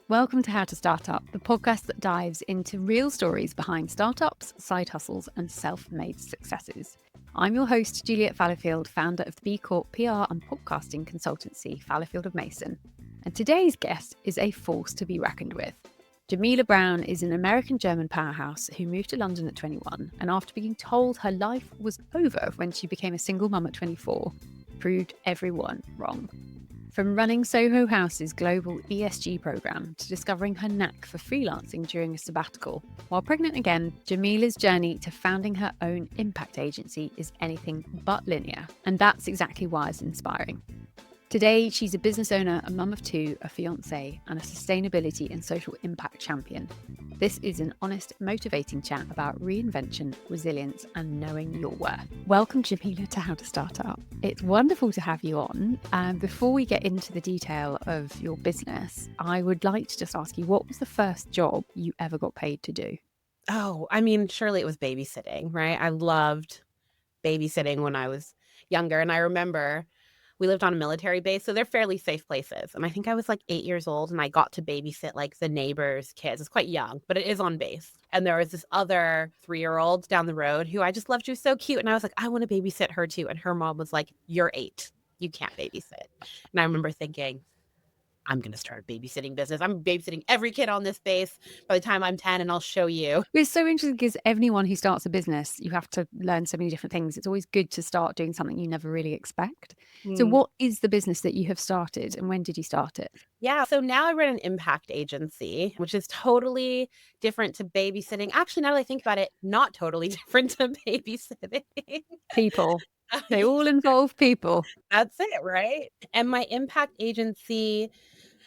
Welcome to How to Start Up, the podcast that dives into real stories behind startups, side hustles, and self-made successes. I'm your host, Juliet Fallowfield, founder of the B Corp PR and podcasting consultancy, Fallowfield of Mason. And today's guest is a force to be reckoned with. Jamila Brown is an American-German powerhouse who moved to London at 21, and after being told her life was over when she became a single mum at 24, proved everyone wrong. From running Soho House's global ESG program to discovering her knack for freelancing during a sabbatical, while pregnant again, Jamila's journey to founding her own impact agency is anything but linear, and that's exactly why it's inspiring. Today, she's a business owner, a mum of two, a fiancé, and a sustainability and social impact champion. This is an honest, motivating chat about reinvention, resilience, and knowing your worth. Welcome, Jamila, to How to Start Up. It's wonderful to have you on. Before we get into the detail of your business, I would like to just ask you, what was the first job you ever got paid to do? Surely it was babysitting, right? I loved babysitting when I was younger. And I remember we lived on a military base, so they're fairly safe places. And I think I was like 8 years old and I got to babysit like the neighbors' kids. It's quite young, but it is on base. And there was this other 3-year-old down the road who I just loved. She was so cute. And I was like, I want to babysit her too. And her mom was like, you're 8. You can't babysit. And I remember thinking, I'm going to start a babysitting business. I'm babysitting every kid on this base by the time I'm 10, and I'll show you. It's so interesting because anyone who starts a business, you have to learn so many different things. It's always good to start doing something you never really expect. So what is the business that you have started and when did you start it? Yeah. So now I run an impact agency, which is totally different to babysitting. Actually, now that I think about it, not totally different to babysitting. People. They all involve people. That's it, right? And my impact agency,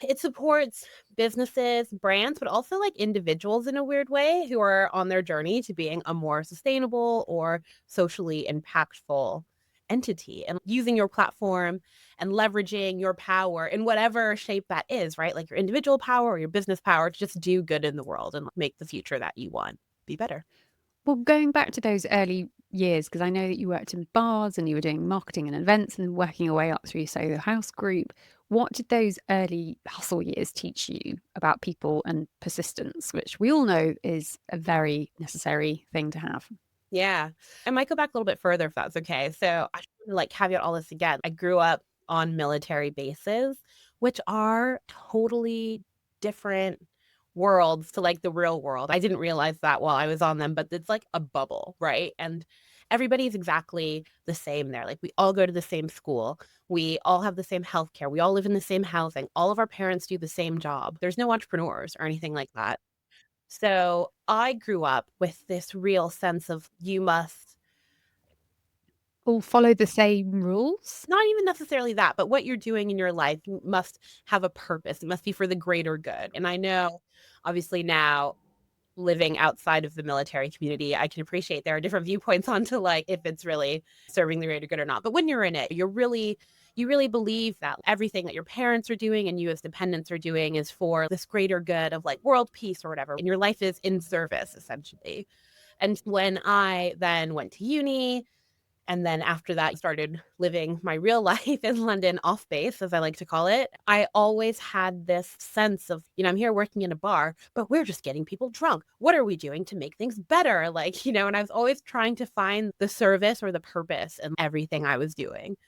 it supports businesses, brands, but also like individuals in a weird way who are on their journey to being a more sustainable or socially impactful entity, and using your platform and leveraging your power in whatever shape that is, right? Like your individual power or your business power to just do good in the world and make the future that you want be better. Well, going back to those early years, because I know that you worked in bars and you were doing marketing and events and then working your way up through Soho House Group. What did those early hustle years teach you about people and persistence, which we all know is a very necessary thing to have? Yeah. I might go back a little bit further if that's okay. So I should like caveat all this again. I grew up on military bases, which are totally different worlds to like the real world. I didn't realize that while I was on them, but it's like a bubble, right? And everybody's exactly the same there. Like we all go to the same school. We all have the same healthcare. We all live in the same housing. All of our parents do the same job. There's no entrepreneurs or anything like that. So I grew up with this real sense of you must, All follow the same rules? not even necessarily that, but what you're doing in your life must have a purpose. It must be for the greater good. And I know, obviously, now living outside of the military community, I can appreciate there are different viewpoints onto like if it's really serving the greater good or not. But when you're in it, you really believe that everything that your parents are doing and you as dependents are doing is for this greater good of like world peace or whatever. And your life is in service, essentially. And when I then went to uni, and then after that, started living my real life in London off base, as I like to call it, I always had this sense of, I'm here working in a bar, but we're just getting people drunk. What are we doing to make things better? Like, and I was always trying to find the service or the purpose in everything I was doing.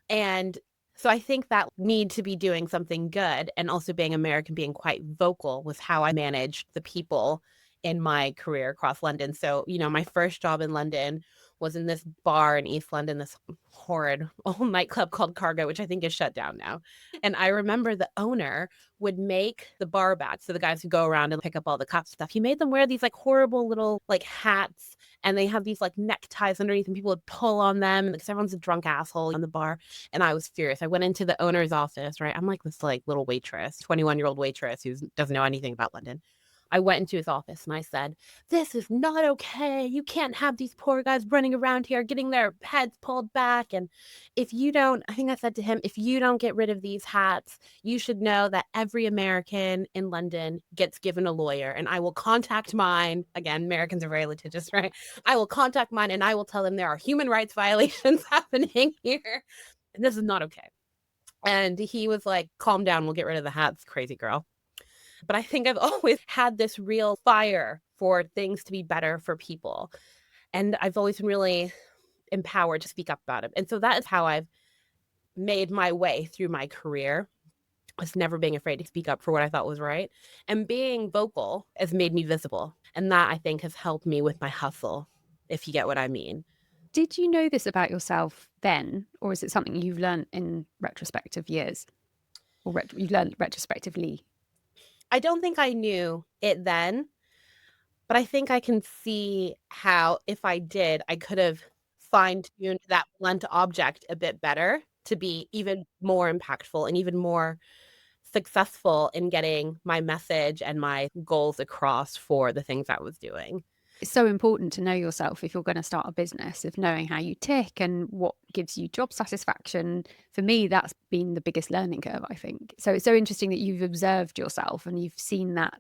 And so I think that need to be doing something good, and also being American, being quite vocal was how I managed the people in my career across London. So, my first job in London was in this bar in East London, this horrid old nightclub called Cargo, which I think is shut down now. And I remember the owner would make the bar backs, so the guys who go around and pick up all the cop stuff, he made them wear these like horrible little like hats, and they have these like neckties underneath, and people would pull on them because everyone's a drunk asshole in the bar. And I was furious. I went into the owner's office, right? I'm like this like little waitress, 21-year-old waitress who doesn't know anything about London. I went into his office and I said, this is not okay. You can't have these poor guys running around here getting their heads pulled back. And if you don't, I think I said to him, if you don't get rid of these hats, you should know that every American in London gets given a lawyer, and I will contact mine. Again, Americans are very litigious, right? I will contact mine and I will tell them there are human rights violations happening here. And this is not okay. And he was like, calm down. We'll get rid of the hats, crazy girl. But I think I've always had this real fire for things to be better for people. And I've always been really empowered to speak up about it. And so that is how I've made my way through my career, was never being afraid to speak up for what I thought was right. And being vocal has made me visible. And that, I think, has helped me with my hustle, if you get what I mean. Did you know this about yourself then, or is it something you've learned in retrospective years, or you've learned retrospectively? I don't think I knew it then, but I think I can see how if I did, I could have fine-tuned that blunt object a bit better to be even more impactful and even more successful in getting my message and my goals across for the things I was doing. It's so important to know yourself if you're going to start a business, of knowing how you tick and what gives you job satisfaction. For me, that's been the biggest learning curve, I think. So it's so interesting that you've observed yourself and you've seen that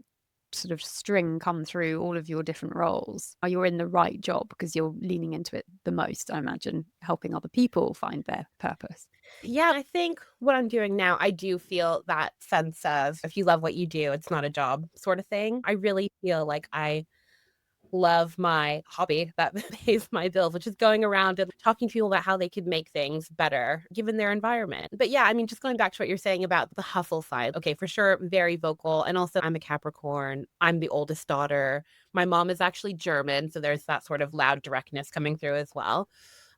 sort of string come through all of your different roles. You're in the right job because you're leaning into it the most, I imagine, helping other people find their purpose. Yeah, I think what I'm doing now, I do feel that sense of if you love what you do, it's not a job sort of thing. I really feel like I love my hobby that pays my bills, which is going around and talking to people about how they could make things better given their environment. But yeah, I mean, just going back to what you're saying about the hustle side. Okay, for sure, very vocal. And also, I'm a Capricorn. I'm the oldest daughter. My mom is actually German. So there's that sort of loud directness coming through as well.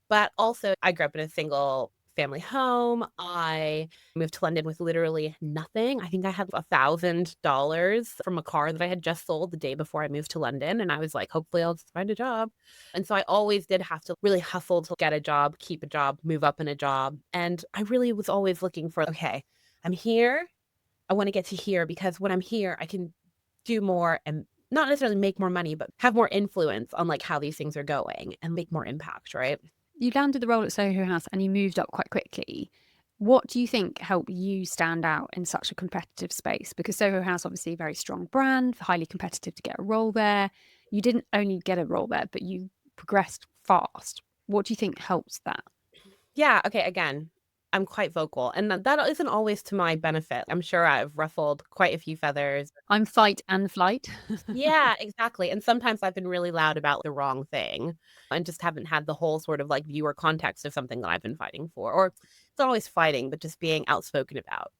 But also, I grew up in a single family home. I moved to London with literally nothing. I think I had $1,000 from a car that I had just sold the day before I moved to London. And I was like, hopefully I'll just find a job. And so I always did have to really hustle to get a job, keep a job, move up in a job. And I really was always looking for, okay, I'm here. I want to get to here because when I'm here, I can do more and not necessarily make more money, but have more influence on like how these things are going and make more impact, right? You landed the role at Soho House and you moved up quite quickly. What do you think helped you stand out in such a competitive space? Because Soho House, obviously, a very strong brand, highly competitive to get a role there. You didn't only get a role there, but you progressed fast. What do you think helped that? Yeah, okay, again, I'm quite vocal, and that isn't always to my benefit. I'm sure I've ruffled quite a few feathers. I'm fight and flight. Yeah, exactly, and sometimes I've been really loud about the wrong thing and just haven't had the whole sort of, like, view or context of something that I've been fighting for, or it's not always fighting, but just being outspoken about.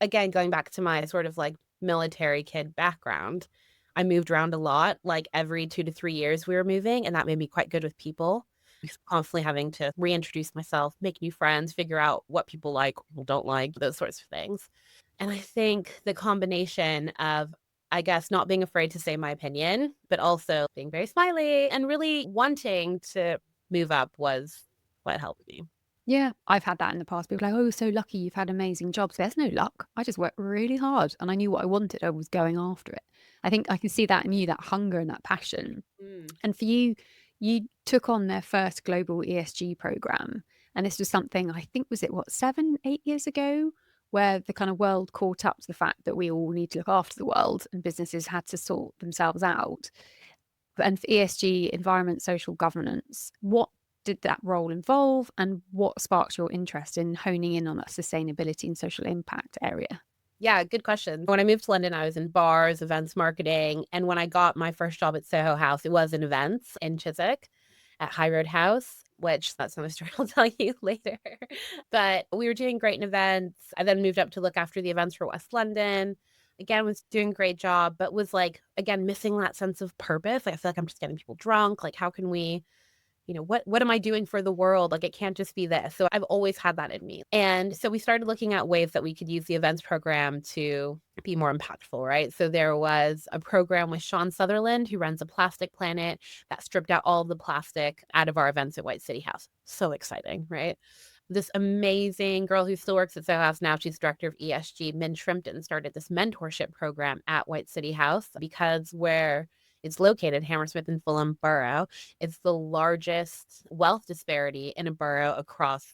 Again, going back to my sort of, like, military kid background, I moved around a lot, like, every 2 to 3 years we were moving, and that made me quite good with people. Constantly having to reintroduce myself, make new friends, figure out what people like, what people don't like, those sorts of things. And I think the combination of, I guess, not being afraid to say my opinion, but also being very smiley and really wanting to move up was what helped me. Yeah, I've had that in the past. People are like, oh, you're so lucky you've had amazing jobs. There's no luck. I just worked really hard and I knew what I wanted. I was going after it. I think I can see that in you, that hunger and that passion. Mm. And for you, you took on their first global ESG program. And this was something, I think, was it what, 7, 8 years ago, where the kind of world caught up to the fact that we all need to look after the world and businesses had to sort themselves out. And for ESG, environment, social governance, what did that role involve and what sparked your interest in honing in on that sustainability and social impact area? Yeah, good question. When I moved to London, I was in bars, events marketing. And when I got my first job at Soho House, it was in events in Chiswick at High Road House, which that's another story I'll tell you later. But we were doing great in events. I then moved up to look after the events for West London. Again, was doing a great job, but was like, again, missing that sense of purpose. Like, I feel like I'm just getting people drunk. Like, how can we what am I doing for the world? Like, it can't just be this. So I've always had that in me. And so we started looking at ways that we could use the events program to be more impactful, right? So there was a program with Sean Sutherland, who runs a Plastic Planet, that stripped out all the plastic out of our events at White City House. So exciting, right? This amazing girl who still works at Soho House now, she's director of ESG, Min Shrimpton, started this mentorship program at White City House because where it's located, Hammersmith and Fulham Borough, it's the largest wealth disparity in a borough across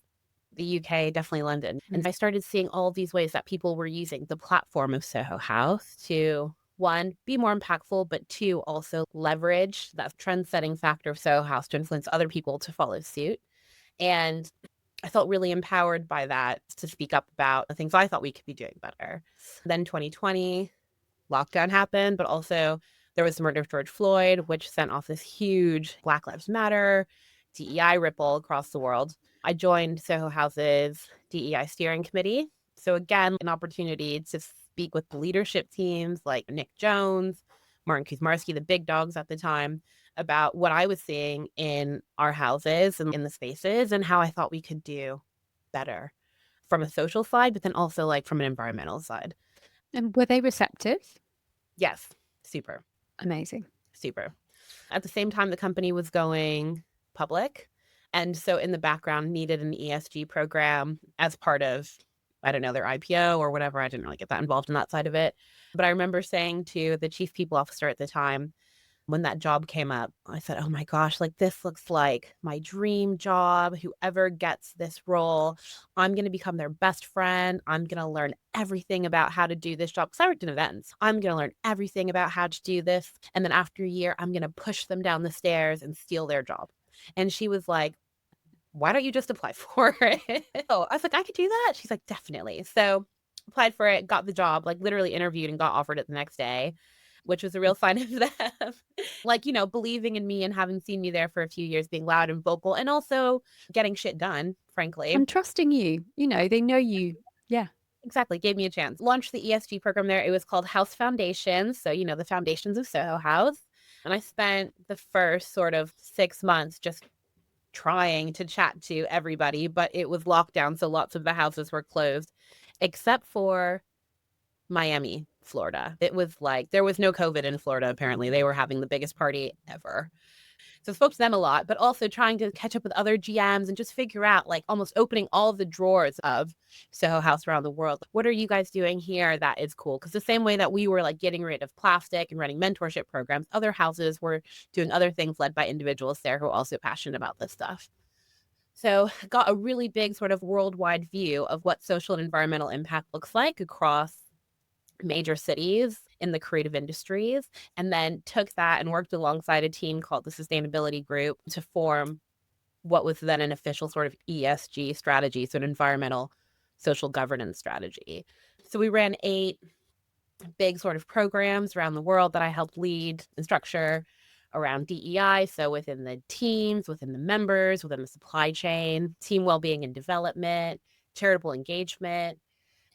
the UK, definitely London. And I started seeing all these ways that people were using the platform of Soho House to, one, be more impactful, but two, also leverage that trend-setting factor of Soho House to influence other people to follow suit. And I felt really empowered by that to speak up about the things I thought we could be doing better. Then 2020, lockdown happened, but also there was the murder of George Floyd, which sent off this huge Black Lives Matter, DEI ripple across the world. I joined Soho House's DEI steering committee. So again, an opportunity to speak with the leadership teams like Nick Jones, Martin Kuzmarski, the big dogs at the time, about what I was seeing in our houses and in the spaces and how I thought we could do better from a social side, but then also like from an environmental side. And were they receptive? Yes, super, Amazing. super. At the same time, the company was going public. And so in the background needed an ESG program as part of, I don't know, their IPO or whatever. I didn't really get that involved in that side of it. But I remember saying to the chief people officer at the time, when that job came up, I said, oh my gosh, like this looks like my dream job. Whoever gets this role, I'm going to become their best friend. I'm going to learn everything about how to do this job. Because I worked in events. I'm going to learn everything about how to do this. And then after a year, I'm going to push them down the stairs and steal their job. And she was like, why don't you just apply for it? Oh, I was like, I could do that. She's like, definitely. So applied for it, got the job, like literally interviewed and got offered it the next day, which was a real sign of them, like, you know, believing in me and having seen me there for a few years, being loud and vocal and also getting shit done, frankly. And trusting you, they know you. Yeah. Exactly. Gave me a chance. Launched the ESG program there. It was called House Foundations. So, you know, the foundations of Soho House. And I spent the first sort of 6 months just trying to chat to everybody, but it was lockdown. So lots of the houses were closed, except for Miami, Florida. It was like there was no COVID in Florida, apparently. They were having the biggest party ever. So I spoke to them a lot, but also trying to catch up with other GMs and just figure out, like almost opening all of the drawers of Soho House around the world. What are you guys doing here that is cool? Because the same way that we were like getting rid of plastic and running mentorship programs, other houses were doing other things led by individuals there who are also passionate about this stuff. So got a really big sort of worldwide view of what social and environmental impact looks like across major cities in the creative industries, and then took that and worked alongside a team called the Sustainability Group to form what was then an official sort of ESG strategy, so an environmental social governance strategy. So we ran 8 big sort of programs around the world that I helped lead and structure around DEI. So within the teams, within the members, within the supply chain, team well-being and development, charitable engagement,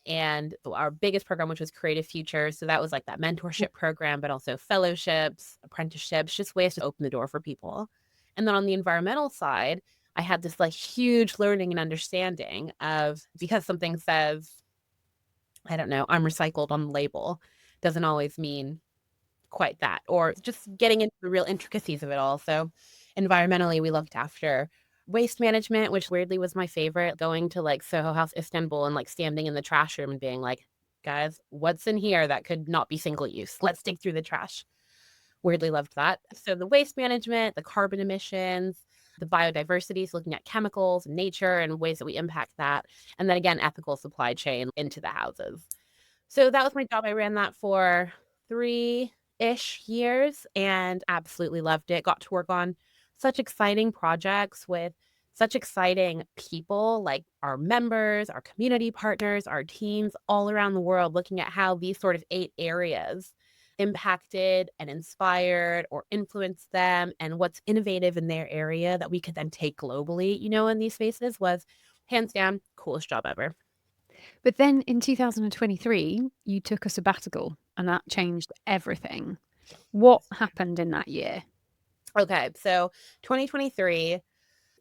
and our biggest program, which was Creative Futures. So that was like that mentorship program, but also fellowships, apprenticeships, just ways to open the door for people. And then on the environmental side, I had this like huge learning and understanding of, because something says, I don't know, I'm recycled on the label, doesn't always mean quite that, or just getting into the real intricacies of it all. So environmentally, we looked after waste management, which weirdly was my favorite, going to like Soho House Istanbul and like standing in the trash room and being like, guys, what's in here that could not be single use? Let's dig through the trash. Weirdly loved that. So the waste management, the carbon emissions, the biodiversity, so looking at chemicals, nature, and ways that we impact that. And then again, ethical supply chain into the houses. So that was my job. I ran that for 3-ish years and absolutely loved it. Got to work on such exciting projects with such exciting people, like our members, our community partners, our teams all around the world, looking at how these sort of 8 areas impacted and inspired or influenced them, and what's innovative in their area that we could then take globally, in these spaces, was hands down coolest job ever. But then in 2023, you took a sabbatical and that changed everything. What happened in that year? Okay, so 2023,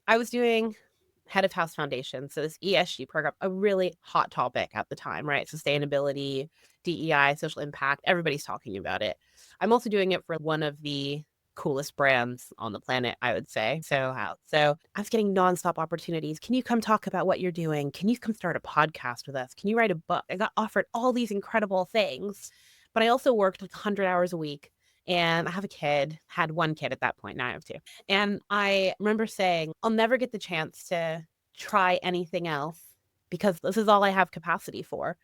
I was doing Head of House Foundation, so this ESG program, a really hot topic at the time, right? Sustainability, DEI, social impact, everybody's talking about it. I'm also doing it for one of the coolest brands on the planet, I would say, Soho House. So I was getting nonstop opportunities. Can you come talk about what you're doing? Can you come start a podcast with us? Can you write a book? I got offered all these incredible things, but I also worked like 100 hours a week. And I have a kid, had 1 kid at that point. Now I have 2. And I remember saying, I'll never get the chance to try anything else because this is all I have capacity for.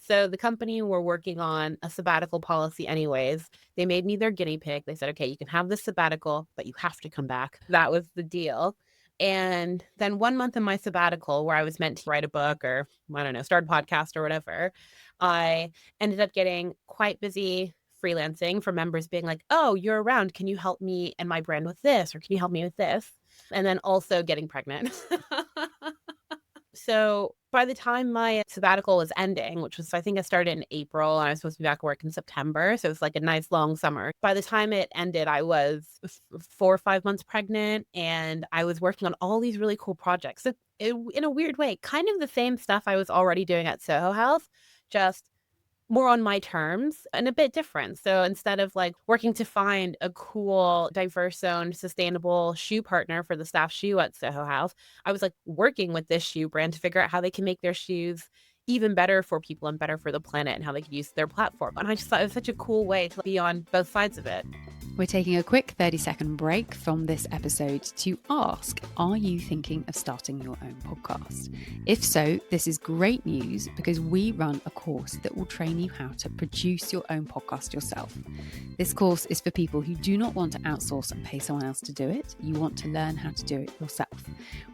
So the company were working on a sabbatical policy anyways. They made me their guinea pig. They said, okay, you can have this sabbatical, but you have to come back. That was the deal. And then 1 month in my sabbatical, where I was meant to write a book or, I don't know, start a podcast or whatever, I ended up getting quite busy freelancing from members being like, oh, you're around. Can you help me and my brand with this? Or can you help me with this? And then also getting pregnant. So by the time my sabbatical was ending, which was, I think I started in April and I was supposed to be back at work in September. So it was like a nice long summer. By the time it ended, I was 4 or 5 months pregnant and I was working on all these really cool projects. So in a weird way, kind of the same stuff I was already doing at Soho House, just more on my terms and a bit different. So instead of like working to find a cool, diverse owned, sustainable shoe partner for the staff shoe at Soho House, I was like working with this shoe brand to figure out how they can make their shoes even better for people and better for the planet and how they could use their platform. And I just thought it was such a cool way to be on both sides of it. We're taking a quick 30-second break from this episode to ask, are you thinking of starting your own podcast? If so, this is great news because we run a course that will train you how to produce your own podcast yourself. This course is for people who do not want to outsource and pay someone else to do it. You want to learn how to do it yourself.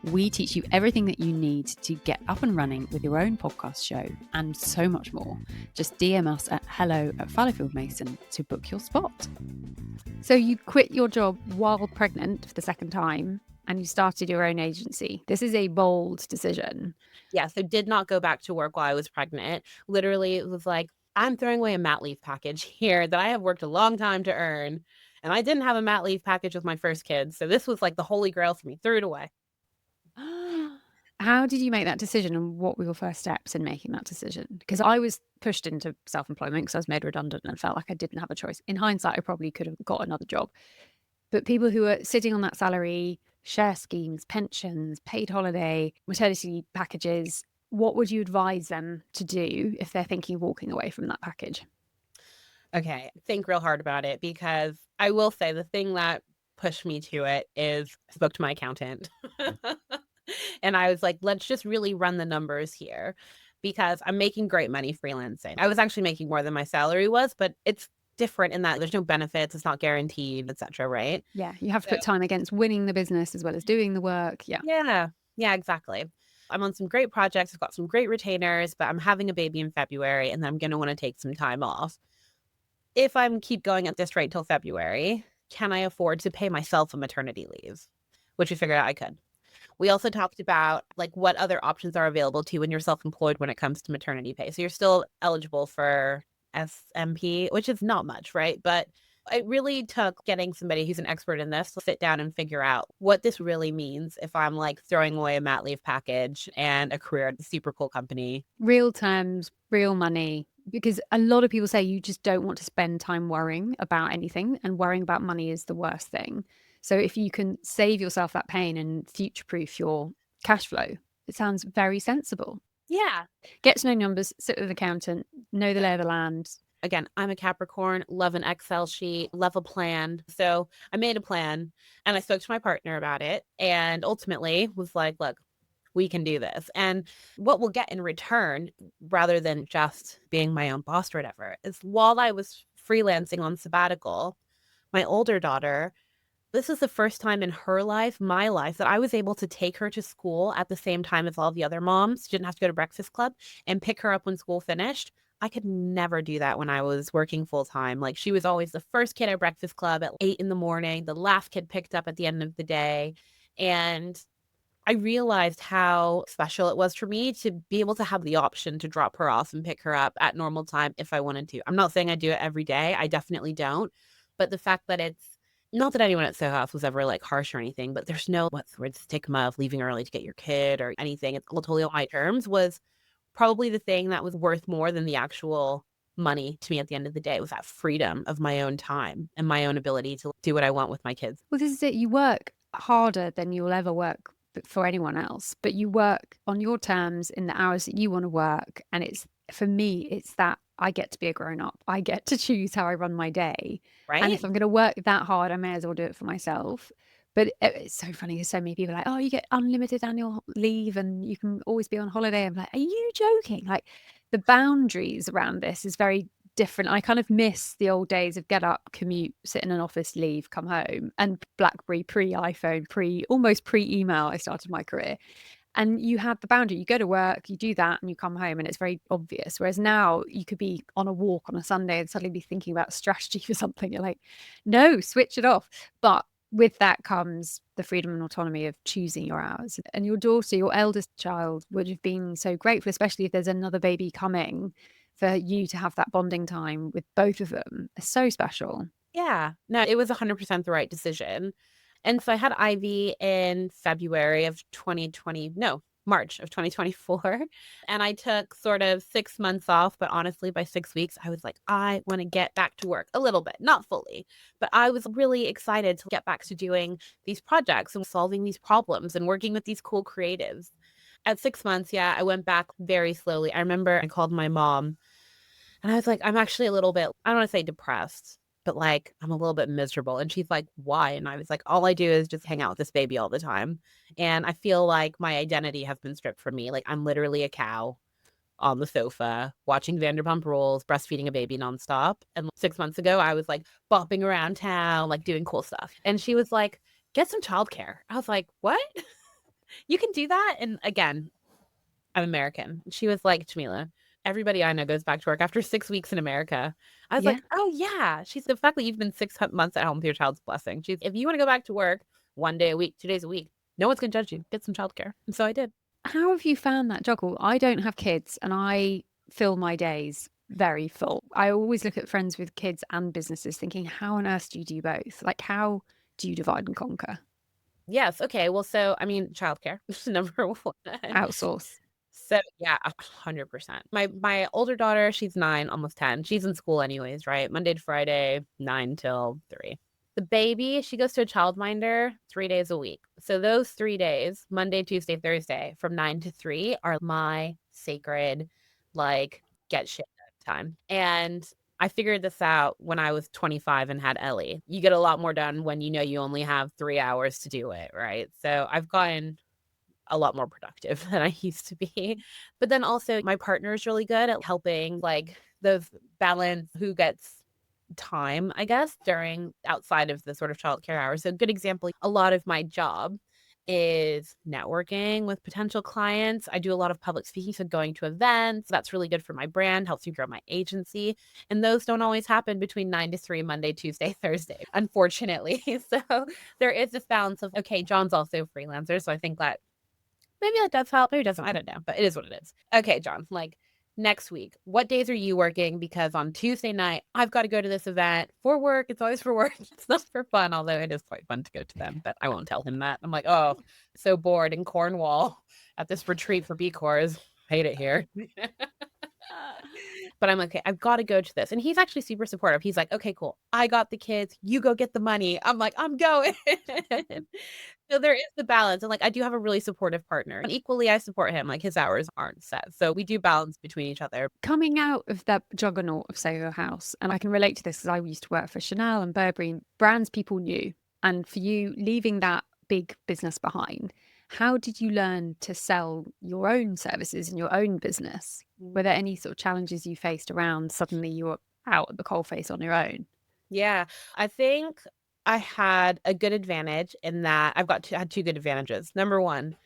We teach you everything that you need to get up and running with your own podcast show and so much more. Just DM us at hello@Fallowfield to book your spot. So you quit your job while pregnant for the second time and you started your own agency. This is a bold decision. Yeah, so did not go back to work while I was pregnant. Literally, it was like, I'm throwing away a mat leave package here that I have worked a long time to earn. And I didn't have a mat leave package with my first kid. So this was like the holy grail for me. Threw it away. How did you make that decision and what were your first steps in making that decision? Because I was pushed into self-employment because I was made redundant and felt like I didn't have a choice. In hindsight, I probably could have got another job. But people who are sitting on that salary, share schemes, pensions, paid holiday, maternity packages, what would you advise them to do if they're thinking of walking away from that package? Okay, think real hard about it because I will say the thing that pushed me to it is I spoke to my accountant. And I was like, let's just really run the numbers here because I'm making great money freelancing. I was actually making more than my salary was, but it's different in that there's no benefits, it's not guaranteed, etc. Right? Yeah, you have to put time against winning the business as well as doing the work. Yeah, exactly. I'm on some great projects. I've got some great retainers, but I'm having a baby in February and then I'm going to want to take some time off. If I'm keep going at this rate till February, can I afford to pay myself a maternity leave? Which we figured out I could. We also talked about like what other options are available to you when you're self-employed when it comes to maternity pay. So you're still eligible for SMP, which is not much, right? But it really took getting somebody who's an expert in this to sit down and figure out what this really means if I'm like throwing away a mat leave package and a career at a super cool company. Real terms, real money. Because a lot of people say you just don't want to spend time worrying about anything, and worrying about money is the worst thing. So if you can save yourself that pain and future-proof your cash flow, it sounds very sensible. Yeah. Get to know numbers, sit with an accountant, know the lay of the land. Again, I'm a Capricorn, love an Excel sheet, love a plan. So I made a plan and I spoke to my partner about it and ultimately was like, look, we can do this. And what we'll get in return, rather than just being my own boss or whatever, is while I was freelancing on sabbatical, my older daughter, this is the first time in her life, my life, that I was able to take her to school at the same time as all the other moms. She didn't have to go to breakfast club and pick her up when school finished. I could never do that when I was working full time. Like she was always the first kid at breakfast club at 8 in the morning, the last kid picked up at the end of the day. And I realized how special it was for me to be able to have the option to drop her off and pick her up at normal time if I wanted to. I'm not saying I do it every day. I definitely don't. But the fact that it's not that anyone at Soho House was ever like harsh or anything, but there's no what's the word stigma of leaving early to get your kid or anything. It's all totally on my terms was probably the thing that was worth more than the actual money to me at the end of the day was that freedom of my own time and my own ability to do what I want with my kids. Well, this is it. You work harder than you'll ever work for anyone else, but you work on your terms in the hours that you want to work. And it's, for me, it's that I get to be a grown up. I get to choose how I run my day. Right. And if I'm going to work that hard, I may as well do it for myself. But it's so funny. There's so many people like, oh, you get unlimited annual leave and you can always be on holiday. I'm like, are you joking? Like the boundaries around this is very different. I kind of miss the old days of get up, commute, sit in an office, leave, come home, and BlackBerry pre-iPhone, almost pre-email. I started my career. And you had the boundary. You go to work, you do that, and you come home, and it's very obvious. Whereas now you could be on a walk on a Sunday and suddenly be thinking about strategy for something. You're like, no, switch it off. But with that comes the freedom and autonomy of choosing your hours. And your daughter, your eldest child, would have been so grateful, especially if there's another baby coming, for you to have that bonding time with both of them. It's so special. Yeah. No, it was 100% the right decision. And so I had Ivy in February of 2020, no, March of 2024. And I took sort of 6 months off. But honestly, by 6 weeks, I was like, I want to get back to work a little bit, not fully. But I was really excited to get back to doing these projects and solving these problems and working with these cool creatives. At 6 months, yeah, I went back very slowly. I remember I called my mom and I was like, I'm actually a little bit, I don't want to say depressed, but like I'm a little bit miserable. And she's like, why? And I was like, all I do is just hang out with this baby all the time. And I feel like my identity has been stripped from me. Like I'm literally a cow on the sofa watching Vanderpump Rules, breastfeeding a baby nonstop. And 6 months ago, I was like bopping around town, like doing cool stuff. And she was like, get some childcare. I was like, what? You can do that? And again, I'm American. She was like, Jamila, everybody I know goes back to work after 6 weeks in America. I was Yeah. like, oh, yeah. She's the fact that you've been 6 months at home with your child's blessing. She's, if you want to go back to work 1 day a week, 2 days a week, no one's going to judge you. Get some childcare. And so I did. How have you found that juggle? I don't have kids and I fill my days very full. I always look at friends with kids and businesses thinking, how on earth do you do both? Like, how do you divide and conquer? Yes. Okay. Well, so, I mean, childcare, number one. Outsource. So yeah, 100%. My older daughter, she's 9, almost 10. She's in school anyways, right? Monday to Friday, 9 till 3. The baby, she goes to a childminder 3 days a week. So those 3 days, Monday, Tuesday, Thursday, from 9 to 3, are my sacred, like, get shit done time. And I figured this out when I was 25 and had Ellie. You get a lot more done when you know you only have 3 hours to do it, right? So I've gotten a lot more productive than I used to be. But then also my partner is really good at helping like the balance who gets time, I guess, during outside of the sort of childcare hours. So a good example, a lot of my job is networking with potential clients. I do a lot of public speaking, so going to events. That's really good for my brand, helps me grow my agency. And those don't always happen between 9 to 3, Monday, Tuesday, Thursday, unfortunately. So there is this balance of, okay, John's also a freelancer. So I think that maybe that does help. Maybe it doesn't. I don't know. But it is what it is. Okay, John, like next week, what days are you working? Because on Tuesday night, I've got to go to this event for work. It's always for work. It's not for fun, although it is quite fun to go to them. But I won't tell him that. I'm like, oh, so bored in Cornwall at this retreat for B Corps. Hate it here. But I'm like, okay, I've got to go to this. And he's actually super supportive. He's like, okay, cool. I got the kids. You go get the money. I'm like, I'm going. So there is the balance. And like, I do have a really supportive partner. And equally, I support him. Like, his hours aren't set. So we do balance between each other. Coming out of that juggernaut of Soho House, and I can relate to this because I used to work for Chanel and Burberry, brands people knew. And for you, leaving that big business behind, how did you learn to sell your own services and your own business? Were there any sort of challenges you faced around suddenly you were out at the coalface on your own? Yeah. I think I had a good advantage in that had two good advantages. Number one,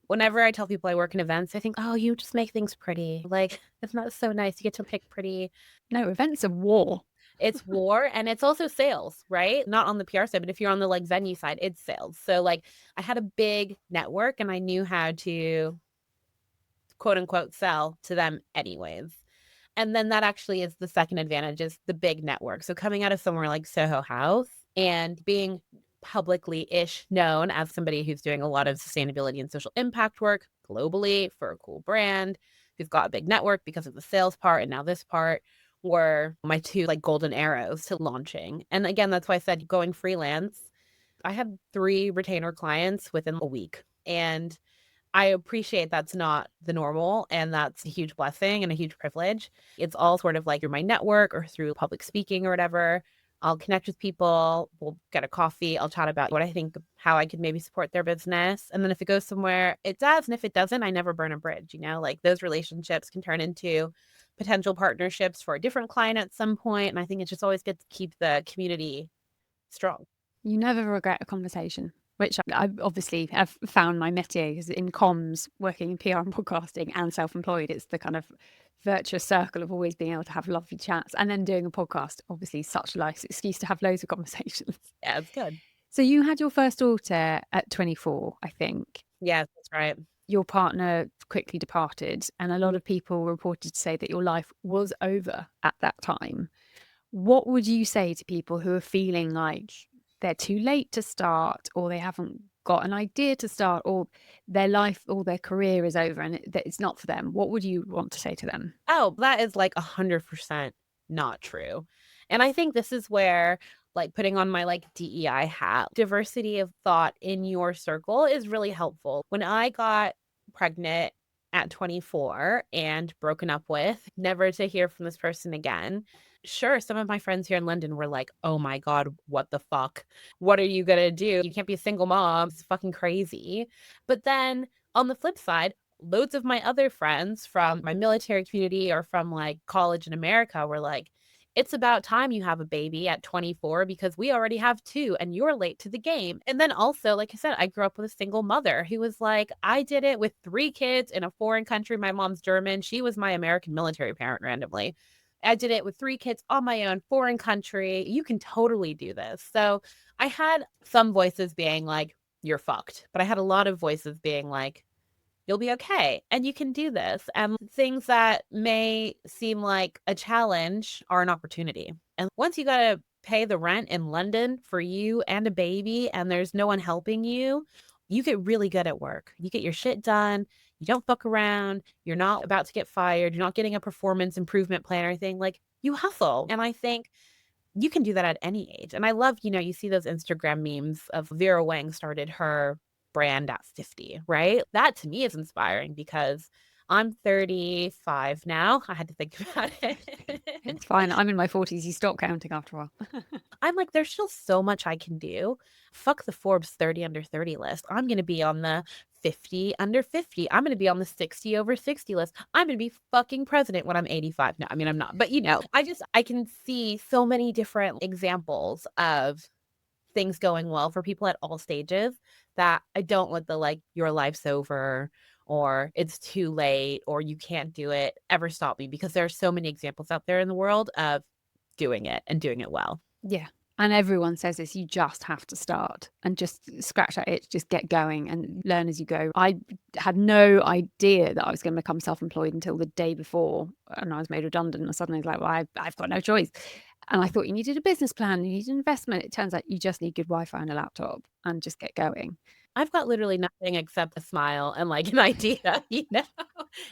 whenever I tell people I work in events, I think, oh, you just make things pretty. Like, it's not so nice. You get to pick pretty. No, events are war. It's war and it's also sales, right? Not on the PR side, but if you're on the like venue side, it's sales. So like I had a big network and I knew how to quote unquote sell to them anyways. And then that actually is the second advantage is the big network. So coming out of somewhere like Soho House and being publicly-ish known as somebody who's doing a lot of sustainability and social impact work globally for a cool brand, who's got a big network because of the sales part and now this part were my two like golden arrows to launching. And again, that's why I said going freelance. I had 3 retainer clients within a week. And I appreciate that's not the normal, and that's a huge blessing and a huge privilege. It's all sort of like through my network or through public speaking or whatever. I'll connect with people, we'll get a coffee, I'll chat about what I think, how I could maybe support their business. And then if it goes somewhere, it does. And if it doesn't, I never burn a bridge, like those relationships can turn into potential partnerships for a different client at some point. And I think it's just always good to keep the community strong. You never regret a conversation which I obviously have found my métier is in comms, working in PR and podcasting and self-employed. It's the kind of virtuous circle of always being able to have lovely chats, and then doing a podcast, obviously such a nice excuse to have loads of conversations. Yeah, it's good. So you had your first daughter at 24, I think. Yes, that's right. Your partner quickly departed, and a lot of people reported to say that your life was over at that time. What would you say to people who are feeling like they're too late to start, or they haven't got an idea to start, or their life or their career is over and it's not for them? What would you want to say to them? Oh, that is like 100% not true. And I think this is where, like, putting on my like DEI hat, diversity of thought in your circle is really helpful. When I got pregnant at 24 and broken up with, never to hear from this person again. Sure, some of my friends here in London were like, oh my God, what the fuck? What are you gonna do? You can't be a single mom. It's fucking crazy. But then on the flip side, loads of my other friends from my military community or from like college in America were like, it's about time you have a baby at 24 because we already have two and you're late to the game. And then also, like I said, I grew up with a single mother who was like, I did it with 3 kids in a foreign country. My mom's German. She was my American military parent randomly. I did it with 3 kids on my own, foreign country. You can totally do this. So I had some voices being like, you're fucked. But I had a lot of voices being like, you'll be okay and you can do this. And things that may seem like a challenge are an opportunity. And once you got to pay the rent in London for you and a baby and there's no one helping you, you get really good at work. You get your shit done. You don't fuck around. You're not about to get fired. You're not getting a performance improvement plan or anything. Like, you hustle. And I think you can do that at any age. And I love, you see those Instagram memes of Vera Wang started her brand at 50, right? That to me is inspiring because I'm 35 now. I had to think about it. It's fine. I'm in my 40s. You stop counting after a while. I'm like, there's still so much I can do. Fuck the Forbes 30 under 30 list. I'm going to be on the 50 under 50. I'm going to be on the 60 over 60 list. I'm going to be fucking president when I'm 85. No, I mean, I'm not. But, I can see so many different examples of things going well for people at all stages that I don't let the like, your life's over or it's too late or you can't do it ever stop me, because there are so many examples out there in the world of doing it and doing it well. Yeah. And everyone says this, you just have to start and just scratch that itch, just get going and learn as you go. I had no idea that I was going to become self-employed until the day before, and I was made redundant. And suddenly I was like, well, I've got no choice. And I thought you needed a business plan, you needed an investment. It turns out you just need good Wi-Fi and a laptop and just get going. I've got literally nothing except a smile and like an idea,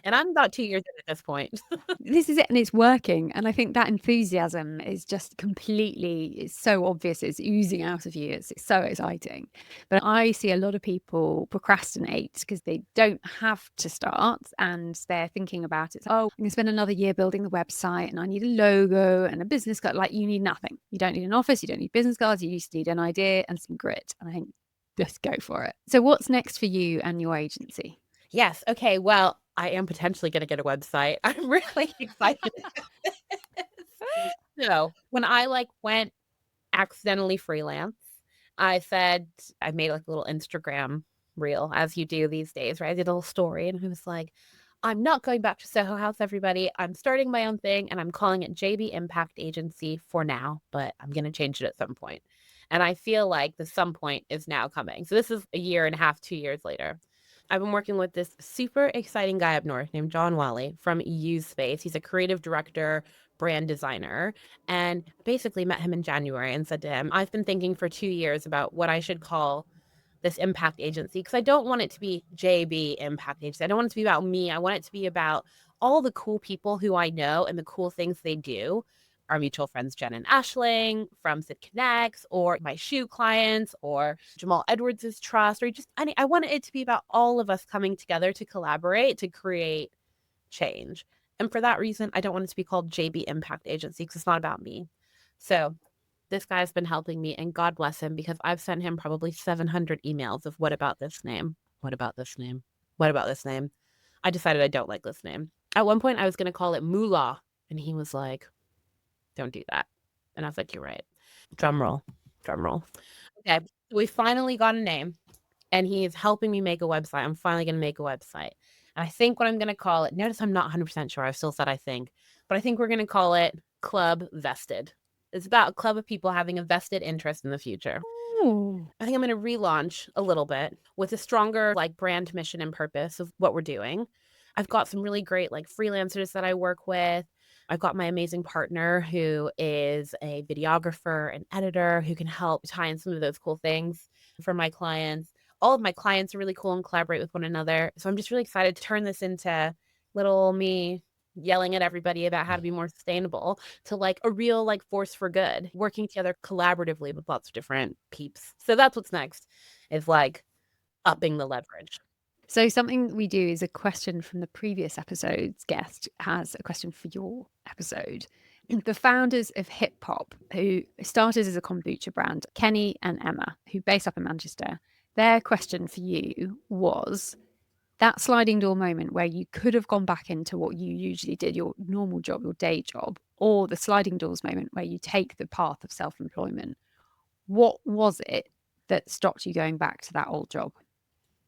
and I'm about 2 years in at this point. This is it, and it's working. And I think that enthusiasm is just completely, it's so obvious, it's oozing out of you. It's so exciting. But I see a lot of people procrastinate because they don't have to start and they're thinking about it. Oh, I'm going to spend another year building the website and I need a logo and a business card. Like, you need nothing. You don't need an office. You don't need business cards. You just need an idea and some grit. And I think just go for it. So what's next for you and your agency? Yes. Okay. Well, I am potentially going to get a website. I'm really excited. So when I went accidentally freelance, I said, I made like a little Instagram reel, as you do these days, right? I did a little story and I was like, I'm not going back to Soho House, everybody. I'm starting my own thing and I'm calling it JB Impact Agency for now, but I'm going to change it at some point. And I feel like the some point is now coming. So this is a year and a half, 2 years later. I've been working with this super exciting guy up north named John Wally from Use Space. He's a creative director, brand designer, and basically met him in January and said to him, I've been thinking for 2 years about what I should call this impact agency, because I don't want it to be JB Impact Agency. I don't want it to be about me. I want it to be about all the cool people who I know and the cool things they do. Our mutual friends, Jen and Ashling from Sid Connects, or my shoe clients, or Jamal Edwards' trust, or I wanted it to be about all of us coming together to collaborate to create change. And for that reason, I don't want it to be called JB Impact Agency because it's not about me. So this guy's been helping me, and God bless him, because I've sent him probably 700 emails of what about this name? What about this name? What about this name? I decided I don't like this name. At one point, I was going to call it Moolah, and he was like, don't do that. And I was like, you're right. Drum roll. Drum roll. Okay. We finally got a name, and he's helping me make a website. I'm finally going to make a website. And I think what I'm going to call it, notice I'm not 100% sure. I've still said I think, but I think we're going to call it Club Vested. It's about a club of people having a vested interest in the future. Ooh. I think I'm going to relaunch a little bit with a stronger like brand mission and purpose of what we're doing. I've got some really great like freelancers that I work with. I've got my amazing partner who is a videographer and editor who can help tie in some of those cool things for my clients. All of my clients are really cool and collaborate with one another. So I'm just really excited to turn this into little me yelling at everybody about how to be more sustainable to like a real like force for good, working together collaboratively with lots of different peeps. So that's what's next, is like upping the leverage. So something we do is a question from the previous episode's guest has a question for your episode. The founders of Hip Hop, who started as a kombucha brand, Kenny and Emma, who based up in Manchester, their question for you was that sliding door moment where you could have gone back into what you usually did, your normal job, your day job, or the sliding doors moment where you take the path of self-employment. What was it that stopped you going back to that old job?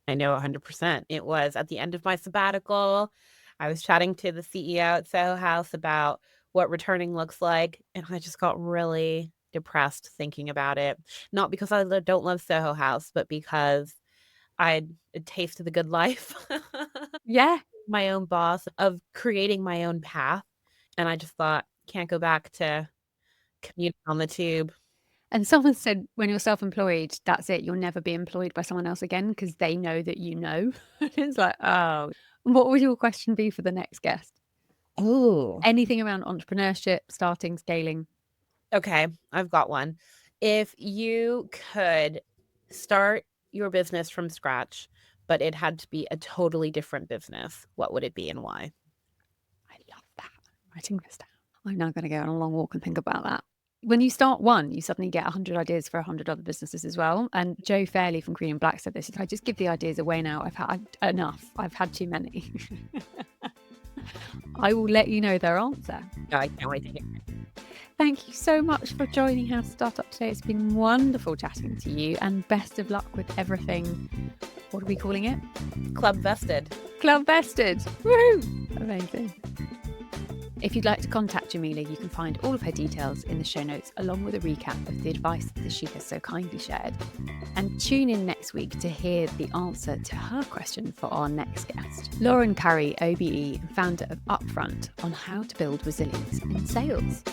I know 100%. It was at the end of my sabbatical. I was chatting to the CEO at Soho House about what returning looks like, and I just got really depressed thinking about it. Not because I don't love Soho House, but because I'd tasted the good life. Yeah. My own boss, of creating my own path. And I just thought, can't go back to commuting on the tube. And someone said when you're self-employed, that's it. You'll never be employed by someone else again because they know that you know. It's like, oh, what would your question be for the next guest? Oh, Anything around entrepreneurship, starting, scaling? okay. I've got one. If you could start your business from scratch, but it had to be a totally different business, what would it be and why? I love that. I'm writing this down. I'm now going to go on a long walk and think about that. When you start one, you suddenly get 100 ideas for 100 other businesses as well. And Joe Fairley from Green and Black said this: if I just give the ideas away now, I've had enough. I've had too many. I will let you know their answer. No, I can't wait to hear. Thank you so much for joining How to Startup today. It's been wonderful chatting to you, and best of luck with everything. What are we calling it? Club Vested. Club Vested. Woo! Amazing. If you'd like to contact Jamila, you can find all of her details in the show notes, along with a recap of the advice that she has so kindly shared. And tune in next week to hear the answer to her question for our next guest, Lauren Curry, OBE, and founder of Upfront, on how to build resilience in sales.